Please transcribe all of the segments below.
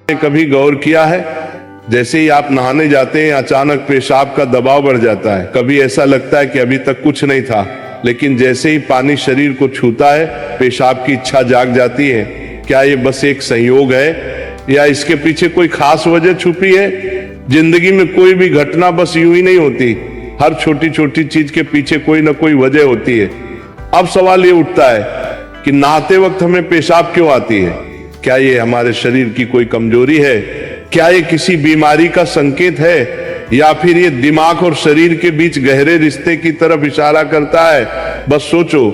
कभी गौर किया है, जैसे ही आप नहाने जाते हैं अचानक पेशाब का दबाव बढ़ जाता है। कभी ऐसा लगता है कि अभी तक कुछ नहीं था, लेकिन जैसे ही पानी शरीर को छूता है पेशाब की इच्छा जाग जाती है। क्या ये बस एक संयोग है या इसके पीछे कोई खास वजह छुपी है? जिंदगी में कोई भी घटना बस यूं ही नहीं होती, हर छोटी छोटी चीज के पीछे कोई ना कोई वजह होती है। अब सवाल ये उठता है कि नहाते वक्त हमें पेशाब क्यों आती है? क्या ये हमारे शरीर की कोई कमजोरी है? क्या ये किसी बीमारी का संकेत है, या फिर ये दिमाग और शरीर के बीच गहरे रिश्ते की तरफ इशारा करता है? बस सोचो,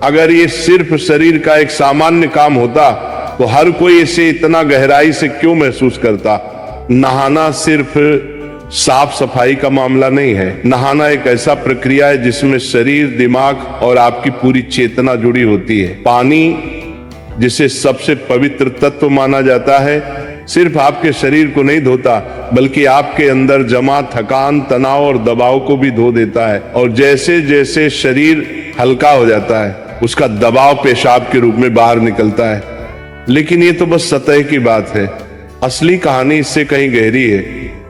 अगर ये सिर्फ शरीर का एक सामान्य काम होता तो हर कोई इसे इतना गहराई से क्यों महसूस करता? नहाना सिर्फ साफ सफाई का मामला नहीं है। नहाना एक ऐसा प्रक्रिया है जिसमें शरीर, दिमाग और आपकी पूरी चेतना जुड़ी होती है। पानी, जिसे सबसे पवित्र तत्व माना जाता है, सिर्फ आपके शरीर को नहीं धोता बल्कि आपके अंदर जमा थकान, तनाव और दबाव को भी धो देता है। और जैसे जैसे शरीर हल्का हो जाता है उसका दबाव पेशाब के रूप में बाहर निकलता है। लेकिन ये तो बस सतह की बात है, असली कहानी इससे कहीं गहरी है।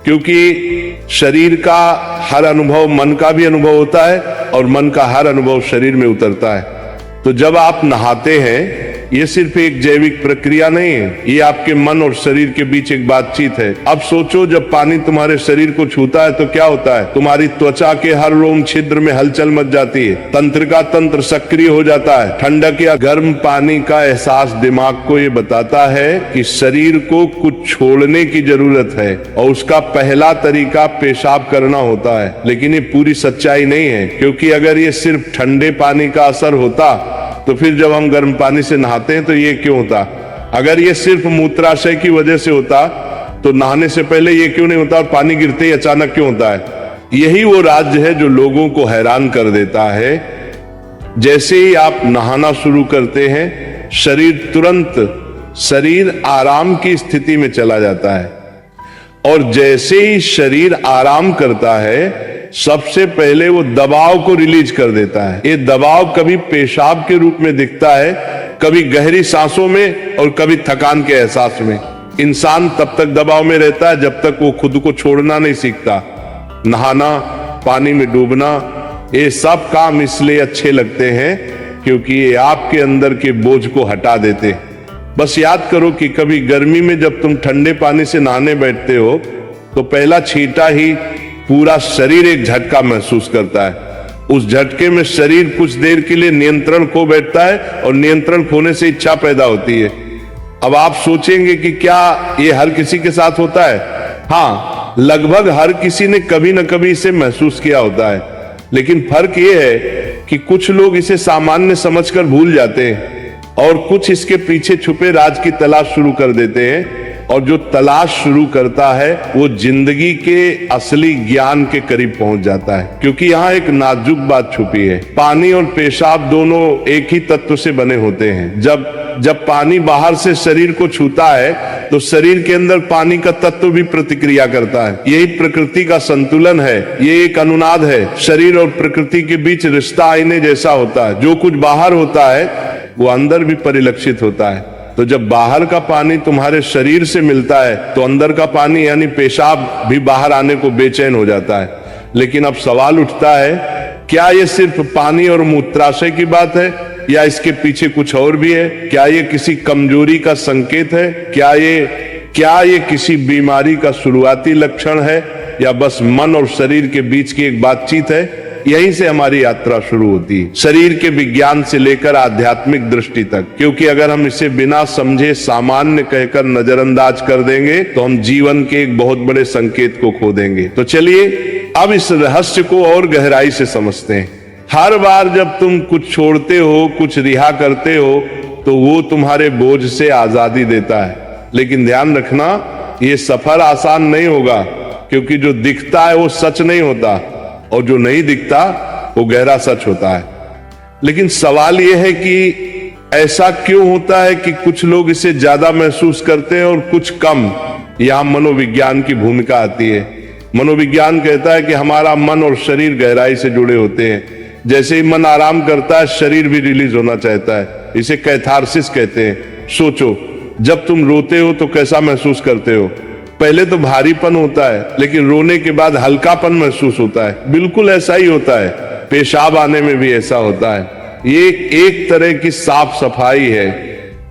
क्योंकि शरीर का हर अनुभव मन का भी अनुभव होता है और मन का हर अनुभव शरीर में उतरता है। तो जब आप नहाते हैं ये सिर्फ एक जैविक प्रक्रिया नहीं है, ये आपके मन और शरीर के बीच एक बातचीत है। अब सोचो, जब पानी तुम्हारे शरीर को छूता है तो क्या होता है? तुम्हारी त्वचा के हर रोम छिद्र में हलचल मच जाती है, तंत्र का तंत्र सक्रिय हो जाता है। ठंडक या गर्म पानी का एहसास दिमाग को ये बताता है कि शरीर को कुछ छोड़ने की जरूरत है और उसका पहला तरीका पेशाब करना होता है। लेकिन ये पूरी सच्चाई नहीं है, क्योंकि अगर ये सिर्फ ठंडे पानी का असर होता तो फिर जब हम गर्म पानी से नहाते हैं तो ये क्यों होता? अगर ये सिर्फ मूत्राशय की वजह से होता तो नहाने से पहले ये क्यों नहीं होता और पानी गिरते ही अचानक क्यों होता है? यही वो राज्य है जो लोगों को हैरान कर देता है। जैसे ही आप नहाना शुरू करते हैं शरीर आराम की स्थिति में चला जाता है, और जैसे ही शरीर आराम करता है सबसे पहले वो दबाव को रिलीज कर देता है। ये दबाव कभी पेशाब के रूप में दिखता है, कभी गहरी सांसों में और कभी थकान के एहसास में। इंसान तब तक दबाव में रहता है जब तक वो खुद को छोड़ना नहीं सीखता। नहाना, पानी में डूबना, ये सब काम इसलिए अच्छे लगते हैं क्योंकि ये आपके अंदर के बोझ को हटा देते हैं। बस याद करो कि कभी गर्मी में जब तुम ठंडे पानी से नहाने बैठते हो तो पहला छींटा ही पूरा शरीर एक झटका महसूस करता है। उस झटके में शरीर कुछ देर के लिए नियंत्रण खो बैठता है और नियंत्रण खोने से इच्छा पैदा होती है। अब आप सोचेंगे कि क्या ये हर किसी के साथ होता है? हाँ, लगभग हर किसी ने कभी न कभी इसे महसूस किया होता है। लेकिन फर्क ये है कि कुछ लोग इसे सामान्य समझकर भूल जाते हैं और कुछ इसके पीछे छुपे राज की तलाश शुरू कर देते हैं। और जो तलाश शुरू करता है वो जिंदगी के असली ज्ञान के करीब पहुंच जाता है। क्योंकि यहाँ एक नाजुक बात छुपी है। पानी और पेशाब दोनों एक ही तत्व से बने होते हैं। जब पानी बाहर से शरीर को छूता है तो शरीर के अंदर पानी का तत्व भी प्रतिक्रिया करता है। यही प्रकृति का संतुलन है, ये एक अनुनाद है। शरीर और प्रकृति के बीच रिश्ता आईने जैसा होता है। जो कुछ बाहर होता है वो अंदर भी परिलक्षित होता है। तो जब बाहर का पानी तुम्हारे शरीर से मिलता है तो अंदर का पानी यानी पेशाब भी बाहर आने को बेचैन हो जाता है। लेकिन अब सवाल उठता है, क्या ये सिर्फ पानी और मूत्राशय की बात है या इसके पीछे कुछ और भी है? क्या ये किसी कमजोरी का संकेत है? क्या ये किसी बीमारी का शुरुआती लक्षण है, या बस मन और शरीर के बीच की एक बातचीत है? यहीं से हमारी यात्रा शुरू होती है, शरीर के विज्ञान से लेकर आध्यात्मिक दृष्टि तक। क्योंकि अगर हम इसे बिना समझे सामान्य कहकर नजरअंदाज कर देंगे तो हम जीवन के एक बहुत बड़े संकेत को खो देंगे। तो चलिए अब इस रहस्य को और गहराई से समझते हैं। हर बार जब तुम कुछ छोड़ते हो, कुछ रिहा करते हो, तो वो तुम्हारे बोझ से आजादी देता है। लेकिन ध्यान रखना, ये सफर आसान नहीं होगा, क्योंकि जो दिखता है वो सच नहीं होता और जो नहीं दिखता वो गहरा सच होता है। लेकिन सवाल यह है कि ऐसा क्यों होता है कि कुछ लोग इसे ज्यादा महसूस करते हैं और कुछ कम? यहां मनोविज्ञान की भूमिका आती है। मनोविज्ञान कहता है कि हमारा मन और शरीर गहराई से जुड़े होते हैं। जैसे ही मन आराम करता है शरीर भी रिलीज होना चाहता है। इसे कैथारसिस कहते हैं। सोचो, जब तुम रोते हो तो कैसा महसूस करते हो? पहले तो भारीपन होता है, लेकिन रोने के बाद हल्कापन महसूस होता है। बिल्कुल ऐसा ही होता है, पेशाब आने में भी ऐसा होता है। ये एक तरह की साफ सफाई है,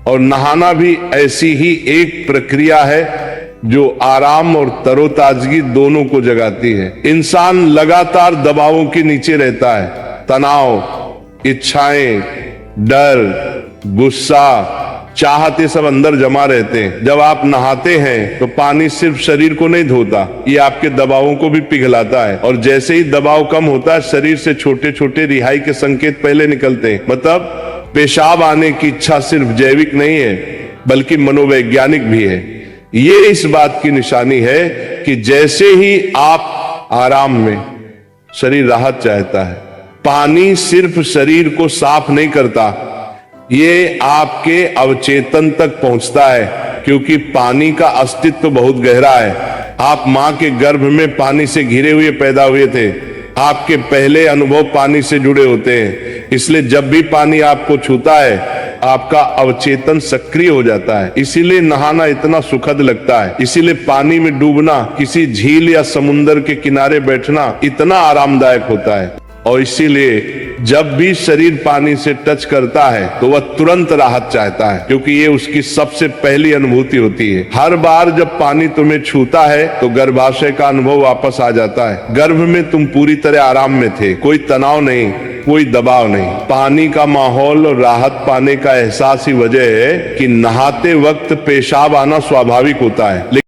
और नहाना भी ऐसी ही एक प्रक्रिया है जो आराम और तरोताजगी दोनों को जगाती है। इंसान लगातार दबावों के नीचे रहता है, तनाव, इच्छाएं, डर, गुस्सा, चाहत, ये सब अंदर जमा रहते हैं। जब आप नहाते हैं तो पानी सिर्फ शरीर को नहीं धोता, ये आपके दबावों को भी पिघलाता है, और जैसे ही दबाव कम होता है शरीर से छोटे छोटे रिहाई के संकेत पहले निकलते हैं। मतलब पेशाब आने की इच्छा सिर्फ जैविक नहीं है, बल्कि मनोवैज्ञानिक भी है। ये इस बात की निशानी है कि जैसे ही आप आराम में, शरीर राहत चाहता है। पानी सिर्फ शरीर को साफ नहीं करता, ये आपके अवचेतन तक पहुंचता है, क्योंकि पानी का अस्तित्व बहुत गहरा है। आप मां के गर्भ में पानी से घिरे हुए पैदा हुए थे, आपके पहले अनुभव पानी से जुड़े होते हैं। इसलिए जब भी पानी आपको छूता है, आपका अवचेतन सक्रिय हो जाता है। इसीलिए नहाना इतना सुखद लगता है, इसीलिए पानी में डूबना, किसी झील या समुंदर के किनारे बैठना इतना आरामदायक होता है। और इसीलिए जब भी शरीर पानी से टच करता है तो वह तुरंत राहत चाहता है, क्योंकि ये उसकी सबसे पहली अनुभूति होती है। हर बार जब पानी तुम्हें छूता है तो गर्भाशय का अनुभव वापस आ जाता है। गर्भ में तुम पूरी तरह आराम में थे, कोई तनाव नहीं, कोई दबाव नहीं। पानी का माहौल और राहत पाने का एहसास ही वजह है कि नहाते वक्त पेशाब आना स्वाभाविक होता है।